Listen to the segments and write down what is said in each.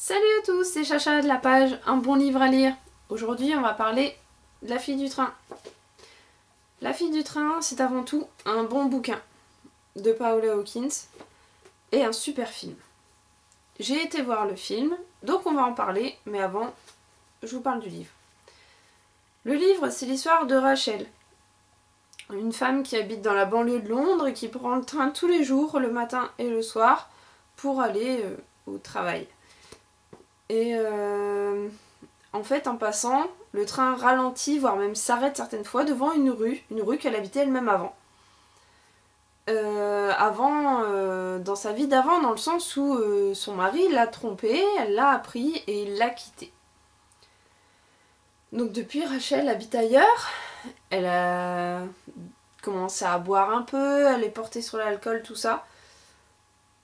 Salut à tous, c'est Chacha de la page Un bon livre à lire. Aujourd'hui on va parler de La fille du train. La fille du train, c'est avant tout un bon bouquin de Paola Hawkins et un super film. J'ai été voir le film, donc on va en parler, mais avant je vous parle du livre. Le livre, c'est l'histoire de Rachel, une femme qui habite dans la banlieue de Londres et qui prend le train tous les jours, le matin et le soir, pour aller au travail. Et en fait, en passant, le train ralentit, voire même s'arrête certaines fois devant une rue qu'elle habitait elle-même avant. Dans sa vie d'avant, dans le sens où son mari l'a trompée, elle l'a appris et il l'a quittée. Donc depuis, Rachel habite ailleurs, elle a commencé à boire un peu, elle est portée sur l'alcool, tout ça.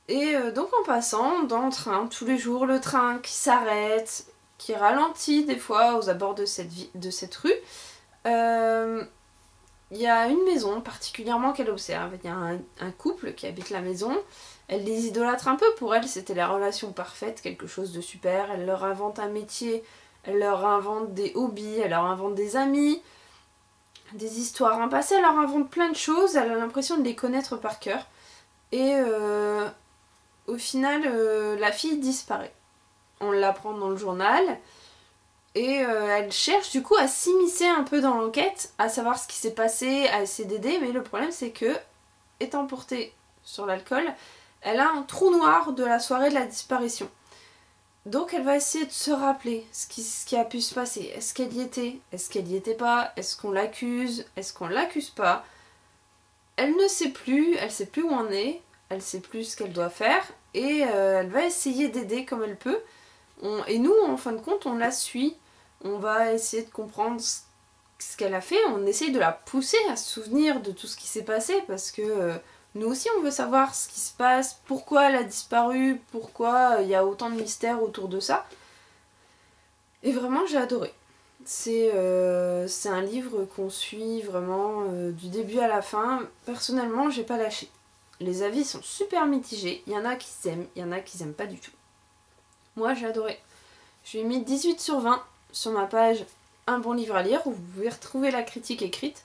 Et donc en passant dans le train, tous les jours, le train qui s'arrête, qui ralentit des fois aux abords de cette rue, il y a une maison particulièrement qu'elle observe. Il y a un couple qui habite la maison, elle les idolâtre un peu, pour elle c'était la relation parfaite, quelque chose de super, elle leur invente un métier, elle leur invente des hobbies, elle leur invente des amis, des histoires, un passé, elle leur invente plein de choses, elle a l'impression de les connaître par cœur. Et au final, la fille disparaît. On l'apprend dans le journal. Et elle cherche du coup à s'immiscer un peu dans l'enquête, à savoir ce qui s'est passé, à essayer d'aider. Mais le problème c'est que, étant portée sur l'alcool, elle a un trou noir de la soirée de la disparition. Donc elle va essayer de se rappeler ce qui a pu se passer. Est-ce qu'elle y était? Est-ce qu'elle y était pas? Est-ce qu'on l'accuse? Est-ce qu'on l'accuse pas? Elle ne sait plus, elle sait plus où on est. Elle sait plus ce qu'elle doit faire et elle va essayer d'aider comme elle peut. Et nous, en fin de compte, on la suit. On va essayer de comprendre ce qu'elle a fait. On essaye de la pousser à se souvenir de tout ce qui s'est passé parce que nous aussi, on veut savoir ce qui se passe, pourquoi elle a disparu, pourquoi il y a autant de mystères autour de ça. Et vraiment, j'ai adoré. C'est un livre qu'on suit vraiment du début à la fin. Personnellement, j'ai pas lâché. Les avis sont super mitigés, il y en a qui s'aiment, il y en a qui s'aiment pas du tout. Moi j'ai adoré. Je lui ai mis 18 sur 20 sur ma page Un bon livre à lire où vous pouvez retrouver la critique écrite.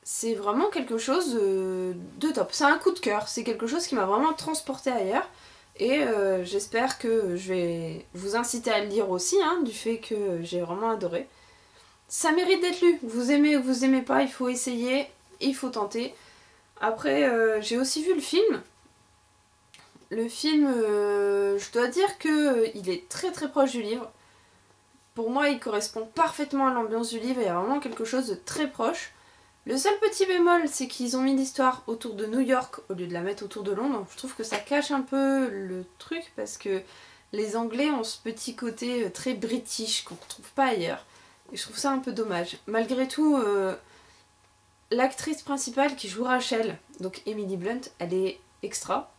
C'est vraiment quelque chose de top. C'est un coup de cœur, c'est quelque chose qui m'a vraiment transporté ailleurs. Et j'espère que je vais vous inciter à le lire aussi, hein, du fait que j'ai vraiment adoré. Ça mérite d'être lu. Vous aimez ou vous aimez pas, il faut essayer, il faut tenter. Après, j'ai aussi vu le film. Le film, je dois dire qu'il est très très proche du livre. Pour moi, il correspond parfaitement à l'ambiance du livre, il y a vraiment quelque chose de très proche. Le seul petit bémol, c'est qu'ils ont mis l'histoire autour de New York au lieu de la mettre autour de Londres. Je trouve que ça cache un peu le truc parce que les Anglais ont ce petit côté très british qu'on ne retrouve pas ailleurs. Et je trouve ça un peu dommage. Malgré tout, l'actrice principale qui joue Rachel, donc Emily Blunt, elle est extra.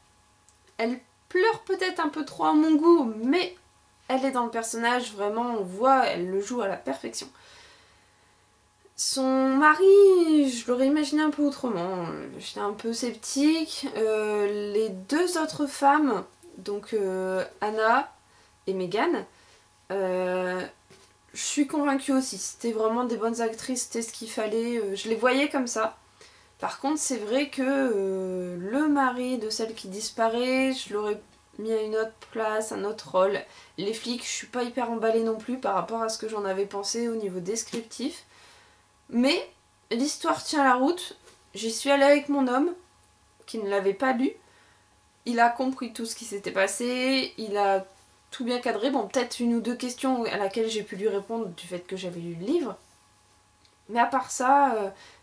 Elle pleure peut-être un peu trop à mon goût, mais elle est dans le personnage, vraiment, on voit, elle le joue à la perfection. Son mari, je l'aurais imaginé un peu autrement, j'étais un peu sceptique. Les deux autres femmes, donc Anna et Megan, je suis convaincue aussi, c'était vraiment des bonnes actrices, c'était ce qu'il fallait, je les voyais comme ça. Par contre, c'est vrai que le mari de celle qui disparaît, je l'aurais mis à une autre place, un autre rôle. Les flics, je suis pas hyper emballée non plus par rapport à ce que j'en avais pensé au niveau descriptif. Mais l'histoire tient la route. J'y suis allée avec mon homme, qui ne l'avait pas lu. Il a compris tout ce qui s'était passé, il a tout bien cadré. Bon, peut-être une ou deux questions à laquelle j'ai pu lui répondre du fait que j'avais lu le livre. Mais à part ça,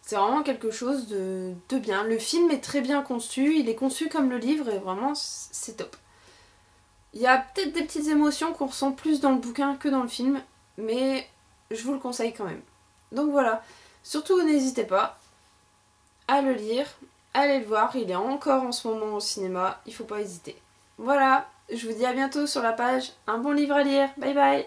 c'est vraiment quelque chose de bien. Le film est très bien conçu, il est conçu comme le livre et vraiment c'est top. Il y a peut-être des petites émotions qu'on ressent plus dans le bouquin que dans le film, mais je vous le conseille quand même. Donc voilà, surtout n'hésitez pas à le lire, allez le voir, il est encore en ce moment au cinéma, il faut pas hésiter. Voilà, je vous dis à bientôt sur la page Un bon livre à lire, bye bye.